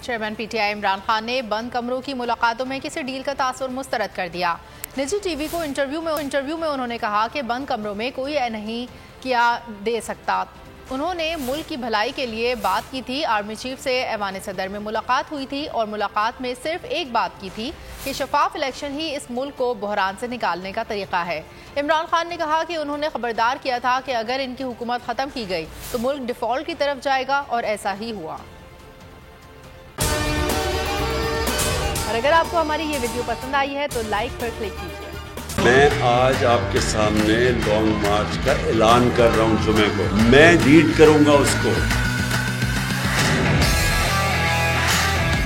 Chairman PTI Imran Khan ने बंद कमरों की मुलाकातों में किसी डील का तासुर मुस्तरद कर दिया। निजी टीवी को इंटरव्यू में उन्होंने कहा कि बंद कमरों में कोई नहीं किया दे सकता। उन्होंने मुल्क की भलाई के लिए बात की थी। आर्मी चीफ से ऐवान सदर में मुलाकात हुई थी और मुलाकात में सिर्फ एक बात की थी कि शफाफ इलेक्शन ही इस मुल्क को बहरान से निकालने का तरीका है। इमरान खान ने कहा कि उन्होंने खबरदार किया था कि अगर इनकी हुकूमत ख़त्म की गई तो मुल्क डिफॉल्ट की तरफ जाएगा और ऐसा ही हुआ। और अगर आपको हमारी ये वीडियो पसंद आई है तो लाइक पर क्लिक कीजिए। मैं आज आपके सामने लॉन्ग मार्च का ऐलान कर रहा हूं। जुमे को मैं लीड करूंगा उसको।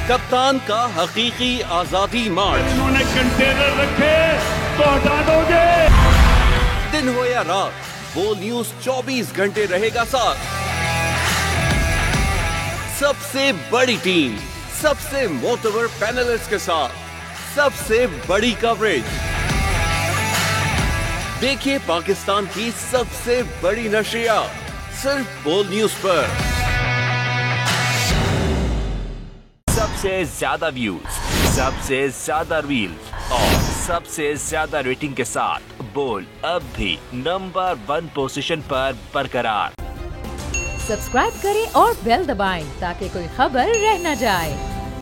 कप्तान का हकीकी आजादी मार्च। उन्होंने कंटेनर रखे तो हटा दोगे। दिन हो या रात, बोल न्यूज 24 घंटे रहेगा साथ। सबसे बड़ी टीम, सबसे मोतबर पैनलिस्ट के साथ, सबसे बड़ी कवरेज। देखिए पाकिस्तान की सबसे बड़ी नशरियात सिर्फ बोल न्यूज पर। सबसे ज्यादा व्यूज, सबसे ज्यादा रील्स और सबसे ज्यादा रेटिंग के साथ बोल अब भी नंबर 1 पोजीशन पर बरकरार। सब्सक्राइब करें और बेल दबाएं ताकि कोई खबर रह न जाए।